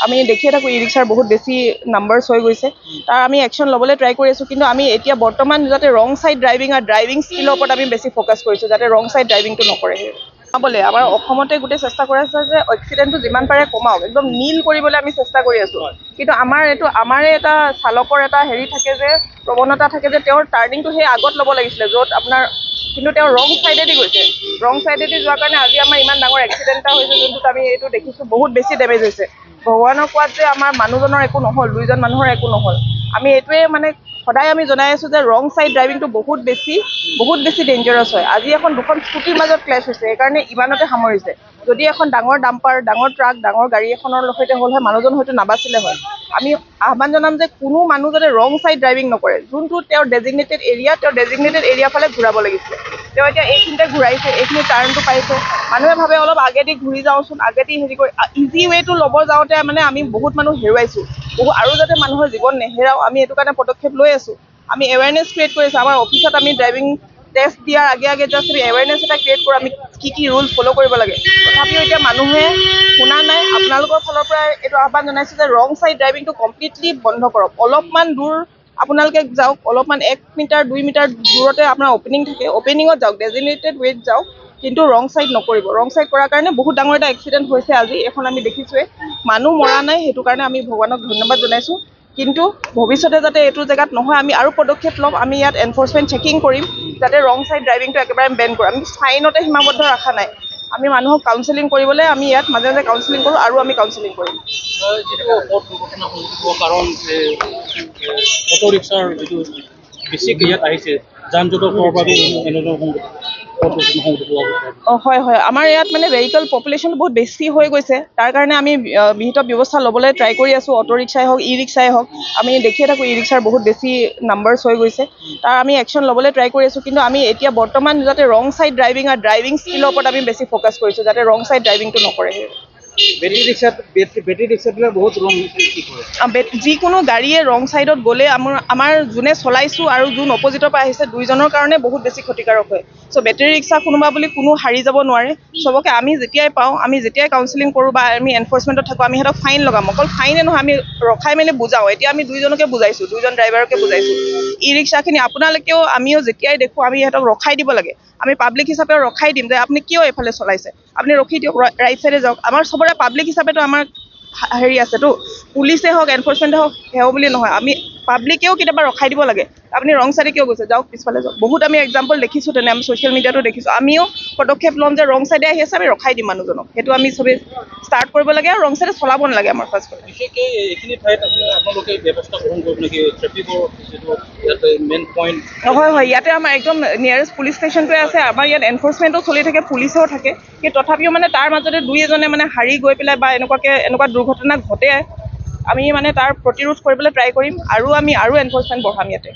আমি দেখিয়ে থাকোঁ ই ৰিক্সাৰ বহুত বেছি নাম্বাৰছ হৈ গৈছে। তাৰ আমি একশ্যন ল'বলৈ ট্ৰাই কৰি আছোঁ, কিন্তু আমি এতিয়া বৰ্তমান যাতে ৰং ছাইড ড্ৰাইভিং আৰু ড্ৰাইভিং স্কিলৰ ওপৰত আমি বেছি ফ'কাছ কৰিছোঁ, যাতে ৰং ছাইড ড্ৰাইভিংটো নকৰে। কমাবলৈ আমাৰ অসমতে গোটেই চেষ্টা কৰি আছে যে এক্সিডেণ্টটো যিমান পাৰে কমাওক, একদম নীল কৰিবলৈ আমি চেষ্টা কৰি আছোঁ। কিন্তু আমাৰে এটা চালকৰ এটা হেৰি থাকে যে প্ৰৱণতা থাকে যে তেওঁৰ টাৰ্ণিংটো সেই আগত ল'ব লাগিছিলে, য'ত আপোনাৰ কিন্তু তেওঁ ৰং ছাইডেদি গৈছে। ৰং ছাইডেদি যোৱাৰ কাৰণে আজি আমাৰ ইমান ডাঙৰ এক্সিডেণ্ট এটা হৈছে, যোনটোত আমি এইটো দেখিছোঁ বহুত বেছি ডেমেজ হৈছে। ভগৱানৰ কোৱাত যে আমাৰ মানুহজনৰ একো নহ'ল, দুইজন মানুহৰ একো নহ'ল। আমি এইটোৱে মানে সদায় আমি জনাই আছোঁ যে ৰং ছাইড ড্ৰাইভিংটো বহুত বেছি ডেঞ্জাৰাছ হয়। আজি দুখন স্কুটিৰ মাজত ক্লেছ হৈছে, সেইকাৰণে ইমানতে সামৰিছে। যদি এখন ডাঙৰ ডাম্পাৰ, ডাঙৰ ট্ৰাক, ডাঙৰ গাড়ী এখনৰ সৈতে হ'ল হয়, মানুহজন হয়তো নাবাচিলে হয়। আমি আহ্বান জনাম যে কোনো মানুহ যাতে ৰং ছাইড ড্ৰাইভিং নকৰে। যোনটো তেওঁৰ ডেজিগনেটেড এৰিয়া ফালে ঘূৰাব লাগিছিলে। তেওঁ এতিয়া এইখিনিতে ঘূৰাইছে, এইখিনি টাৰ্ণটো পাইছে। মানুহে ভাবে অলপ আগেদি ঘূৰি যাওঁচোন, আগেদি হেৰি কৰি ইজি ৱেটো ল'ব যাওঁতে মানে আমি বহুত মানুহ হেৰুৱাইছোঁ। আৰু যাতে মানুহৰ জীৱন নেহেৰাও, আমি এইটো কাৰণে পদক্ষেপ লৈ আছোঁ। আমি এৱেৰনেছ ক্ৰিয়েট কৰি আছোঁ। আমাৰ অফিচত আমি ড্ৰাইভিং টেষ্ট দিয়াৰ আগে জাষ্ট আমি এৱেৰনেছ এটা ক্ৰিয়েট কৰোঁ, আমি কি ৰুল ফ'ল' কৰিব লাগে। তথাপিও এতিয়া মানুহে শুনা নাই। আপোনালোকৰ ফালৰ পৰা এইটো আহ্বান জনাইছোঁ যে ৰং ছাইড ড্ৰাইভিংটো কমপ্লিটলি বন্ধ কৰক। অলপমান দূৰ আপোনালোকে যাওক, অলপমান 1 মিটাৰ 2 মিটাৰ দূৰতে আপোনাৰ অপেনিং থাকে, অপেনিঙত যাওক, ডেজিগনেটেড ৱেত যাওক, কিন্তু ৰং ছাইড নকৰিব। ৰং ছাইড কৰাৰ কাৰণে বহুত ডাঙৰ এটা এক্সিডেণ্ট হৈছে আজি, এখন আমি দেখিছোঁৱেই। মানুহ মৰা নাই, সেইটো কাৰণে আমি ভগৱানক ধন্যবাদ জনাইছোঁ। কিন্তু ভৱিষ্যতে যাতে এইটো জেগাত নহয়, আমি আৰু পদক্ষেপ ল'ম। আমি ইয়াত এনফৰ্চমেণ্ট চেকিং কৰিম, যাতে ৰং ছাইড ড্ৰাইভিংটো একেবাৰে বেন কৰে। আমি ফাইনতে সীমাবদ্ধ ৰখা নাই। আমি মানুহক কাউন্সেলিং কৰিবলৈ আমি ইয়াত মাজে মাজে কাউন্সেলিং কৰোঁ, আৰু আমি কাউন্সেলিং কৰিম। যিটো পথ দুৰ্ঘটনা সংঘটিত কাৰণ অটো ৰিক্সাৰ যিটো বেছি ইয়াত আহিছে, যান জঁটৰ বাবে এনেধৰণৰ হয়। আমাৰ ইয়াত মানে ভেহিকল পপুলেশ্যন বহুত বেছি হৈ গৈছে। তাৰ কাৰণে আমি বিহিত ব্যৱস্থা ল'বলৈ ট্ৰাই কৰি আছোঁ। অটো ৰিক্সাই হওক, ই ৰিক্সাই হওক, আমি দেখিয়ে থাকোঁ ই ৰিক্সাৰ বহুত বেছি নাম্বাৰছ হৈ গৈছে। তাৰ আমি একশ্যন ল'বলৈ ট্ৰাই কৰি আছোঁ, কিন্তু আমি এতিয়া বৰ্তমান যাতে ৰং ছাইড ড্ৰাইভিং আৰু ড্ৰাইভিং স্কিলৰ ওপৰত আমি বেছি ফ'কাছ কৰিছোঁ, যাতে ৰং ছাইড ড্ৰাইভিংটো নকৰে। বেটেৰী ৰিক্সাবিলাক বহুত ৰং কৰে। যিকোনো গাড়ীয়ে ৰং ছাইডত গ'লে আমাৰ যোনে চলাইছোঁ আৰু যোন অপজিটৰ পৰা আহিছে, দুইজনৰ কাৰণে বহুত বেছি ক্ষতিকাৰক হয়। চ' বেটেৰী ৰিক্সা কোনোবা বুলি কোনো হাৰি যাব নোৱাৰে। চবকে আমি যেতিয়াই পাওঁ, আমি যেতিয়াই কাউন্সেলিং কৰোঁ বা আমি এনফৰ্চমেণ্টত থাকোঁ, আমি সিহঁতক ফাইন লগাম। অকল ফাইনে নহয়, আমি ৰখাই মেলি বুজাওঁ। এতিয়া আমি দুইজনকে বুজাইছোঁ, দুইজন ড্ৰাইভাৰকে বুজাইছোঁ। ই ৰিক্সাখিনি আপোনালোকেও আমিও যেতিয়াই দেখোঁ, আমি সিহঁতক ৰখাই দিব লাগে। আমি পাব্লিক হিচাপে ৰখাই দিম যে আপুনি কিয় এইফালে চলাইছে, আপুনি ৰখি দিয়ক, ৰাইট চাইডে যাওক। আমাৰ চবৰে পাব্লিক হিচাপেতো আমাৰ হেৰি আছেতো, পুলিচে হওক, এনফৰ্চমেণ্টে হওক, সেও বুলি নহয়, আমি পাব্লিকেও কেতিয়াবা ৰখাই দিব লাগে। আপুনি ৰং ছাইডে কিয় গৈছে, যাওক পিছফালে যাওক। বহুত আমি এক্সাম্পল দেখিছোঁ, তেনে আমি ছ'চিয়েল মিডিয়াতো দেখিছোঁ। আমিও পদক্ষেপ ল'ম যে ৰং ছাইডে আহি আছে, আমি ৰখাই দিম মানুহজনক। সেইটো আমি চবেই ষ্টাৰ্ট কৰিব লাগে, আৰু ৰং ছাইডে চলাব নালাগে আমাৰ ফাৰ্ষ্ট। বিশেষকৈ এইখিনি ঠাইত আপোনালোকে ব্যৱস্থা গ্ৰহণ কৰিব নেকি? ট্ৰেফিকৰ যিটো ইয়াতে মেইন পইণ্ট। হয়, ইয়াতে আমাৰ একদম নিয়াৰেষ্ট পুলিচ ষ্টেচনটোৱে আছে। আমাৰ ইয়াত এনফৰ্চমেণ্টো চলি থাকে, পুলিচেও থাকে। কিন্তু তথাপিও মানে তাৰ মাজতে দুই এজনে মানে হাৰি গৈ পেলাই বা এনেকুৱা দুৰ্ঘটনা ঘটে, আমি মানে তাৰ প্ৰতিৰোধ কৰিবলৈ ট্ৰাই কৰিম, আৰু আমি এনফৰ্চমেণ্ট বঢ়াম ইয়াতে।